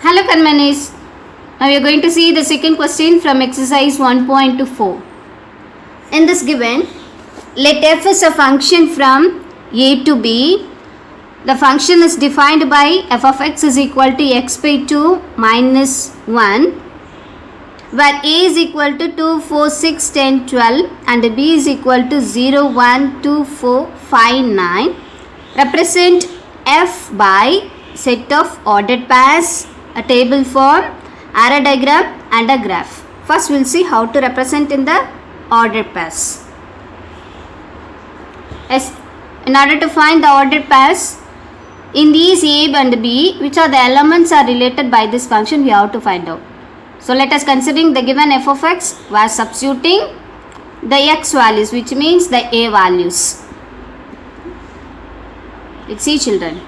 Hello Kanmanis. Now we are going to see the second question from exercise 1.4. In this given, let f is a function from a to b. The function is defined by f of x is equal to x by 2 minus 1, where a is equal to 2, 4, 6, 10, 12 and b is equal to 0, 1, 2, 4, 5, 9. Represent f by set of ordered pairs, a table form, arrow diagram and a graph. First we will see how to represent in the ordered pairs. Yes, in order to find the ordered pairs, in these a and b, which are the elements are related by this function, we have to find out. So let us considering the given f of x, we are substituting the x values, which means the a values. Let's see children.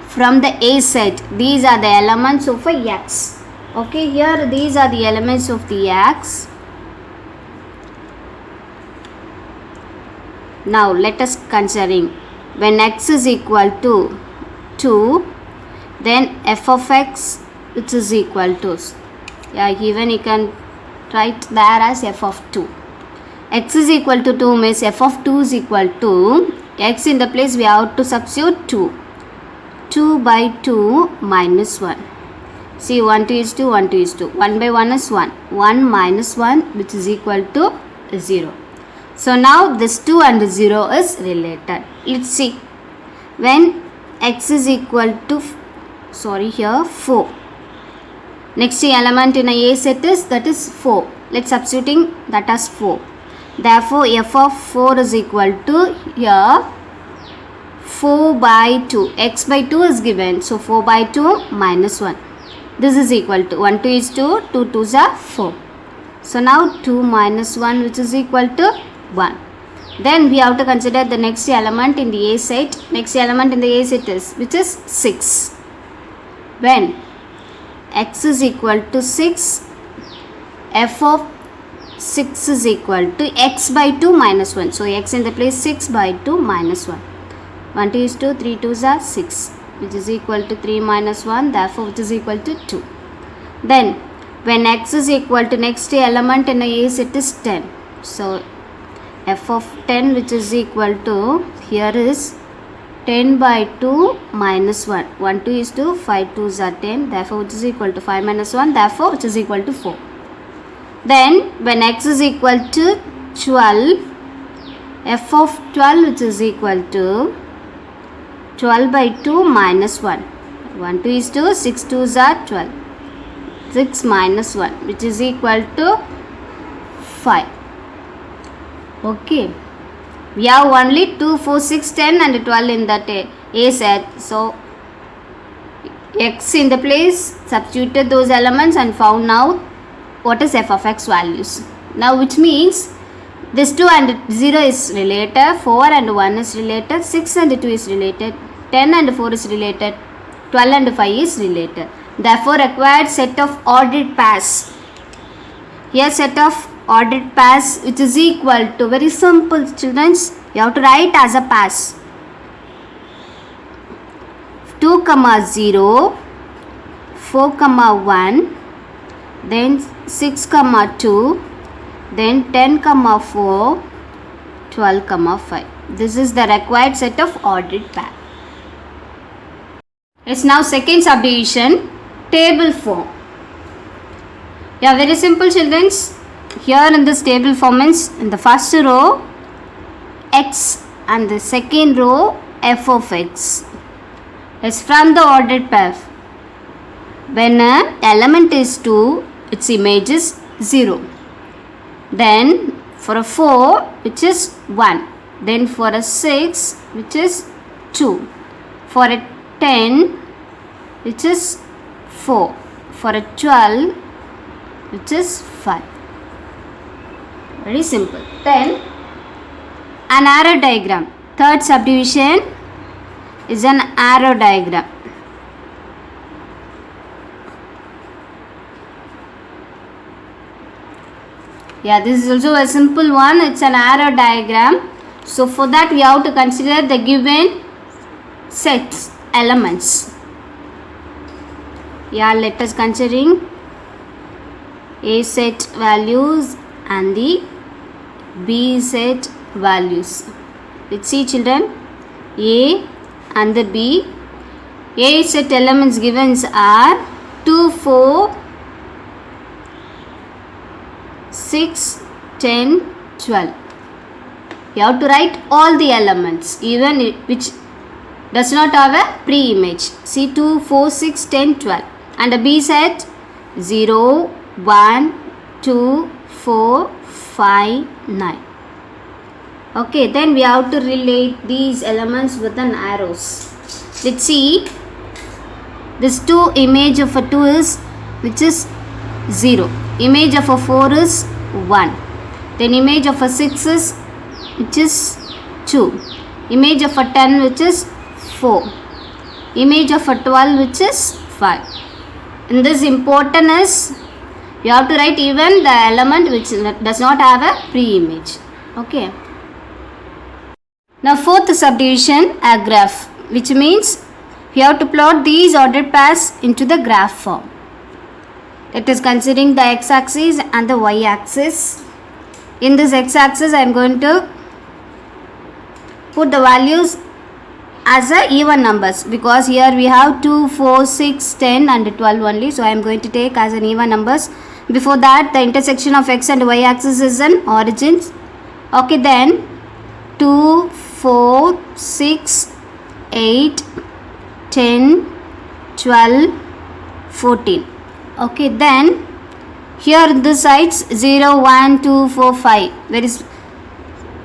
From the a set, these are the elements of a x. Okay, here these are the elements of the x. Now let us considering when x is equal to 2, then f of x which is equal to, even you can write there as f of 2. X is equal to 2 means f of 2 is equal to, x in the place we have to substitute 2. 2 by 2 minus 1. See 1 2 is 2, 1 2 is 2. 1 by 1 is 1. 1 minus 1 which is equal to 0. So now this 2 and 0 is related. Let's see. When x is equal to, 4. Next element in a set is, that is 4. Let's substituting that as 4. Therefore f of 4 is equal to here 4 by 2. X by 2 is given. So 4 by 2 minus 1. This is equal to 1 2 is 2. 2 2s are 4. So now 2 minus 1 which is equal to 1. Then we have to consider the next element in the a set. Next element in the a set is, which is 6. When x is equal to 6, f of 6 is equal to x by 2 minus 1. So x in the place 6 by 2 minus 1. 1 2 is 2, 3 2s are 6, which is equal to 3 minus 1, therefore which is equal to 2. Then when x is equal to next element in a set is 10. So f of 10 which is equal to, here is 10 by 2 minus 1. 1 2 is 2, 5 2s are 10, therefore which is equal to 5 minus 1, therefore which is equal to 4. Then when x is equal to 12, f of 12 which is equal to 12 by 2 minus 1. 1 2 is 2, 6 2s are 12. 6 minus 1 which is equal to 5. Okay. We have only 2, 4, 6, 10 and 12 in that a set. So x in the place, substituted those elements and found out what is f of x values. Now which means this 2 and 0 is related, 4 and 1 is related, 6 and 2 is related, 10 and 4 is related, 12 and 5 is related. Therefore required set of ordered pairs. Here set of ordered pairs which is equal to, very simple children, you have to write as a pairs. 2, 0, 4, 1, then 6, 2, then 10, 4, 12, 5. This is the required set of ordered pair. It's now second subdivision, table form. Very simple children. Here in this table form means in the first row x and the second row f of x is from the ordered pair. When an element is 2, its image is 0. Then for a 4 which is 1. Then for a 6 which is 2. For a 10 which is 4. For a 12 which is 5. Very simple. Then an arrow diagram. Third subdivision is an arrow diagram. This is also a simple one. It's an arrow diagram. So for that we have to consider the given sets, elements. Yeah, let us considering A set values and the B set values. Let's see children, A and the B. A set elements given are 2, 4, 6, 10, 12. You have to write all the elements even which does not have a pre-image. See 2, 4, 6, 10, 12. And the B set 0, 1, 2, 4, 5, 9. Okay, then we have to relate these elements with an arrows. Let's see. This 2 image of a 2 is which is 0. Image of a 4 is 1. Then image of a 6 is which is 2. Image of a 10 which is 4. Image of a 12 which is 5. In this important is you have to write even the element which does not have a pre-image. Okay. Now fourth subdivision, a graph, which means you have to plot these ordered pairs into the graph form. It is considering the x-axis and the y-axis. In this x-axis I am going to put the values as a even numbers, because here we have 2, 4, 6, 10 and 12 only. So I am going to take as an even numbers. Before that the intersection of x and y axis is an origins. Okay, then 2, 4, 6, 8, 10, 12, 14. Okay, then here this sides 0, 1, 2, 4, 5. Very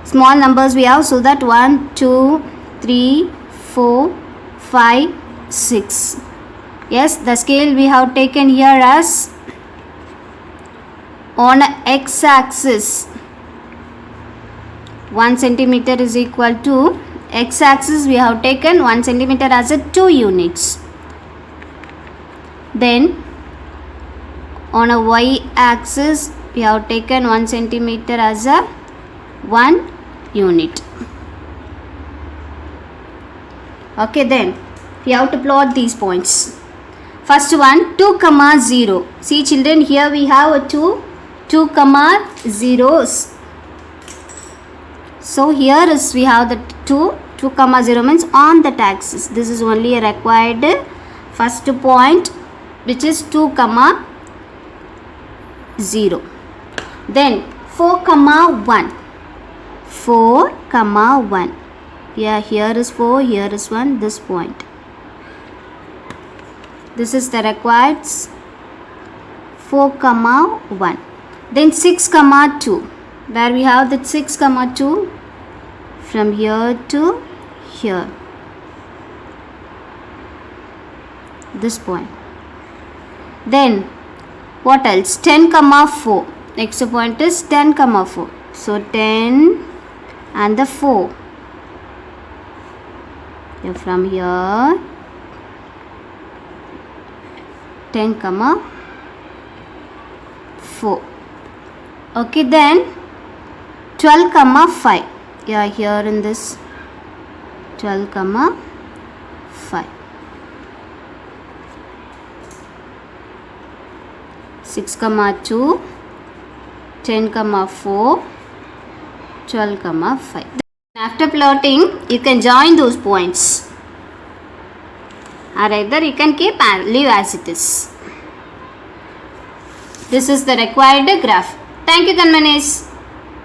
small numbers we have, so that 1, 2, 3, 4, 5, 6. Yes, the scale we have taken here as on x-axis 1 centimeter is equal to x-axis we have taken 1 centimeter as a 2 units. Then on a y-axis we have taken 1 centimeter as a 1 unit. Okay, then we have to plot these points. First one 2, 0. See children, here we have a 2, 0s. So here is we have the 2, 0 means on that axis. This is only a required first point, which is 2, 0. Then 4, 1. 4, 1. Yeah, here is 4, here is 1, this point. This is the required 4, 1. Then 6, 2. Where we have that 6, 2 from here to here. This point. Then what else? 10, 4. Next point is 10, 4. So 10 and the 4. From here 10, 4. Okay, then 12, 5. Yeah, here in this 12, 5. 6, 2. 10, 4. 12, 5. After plotting, you can join those points, or either you can leave as it is. This is the required graph. Thank you, Kanmanis.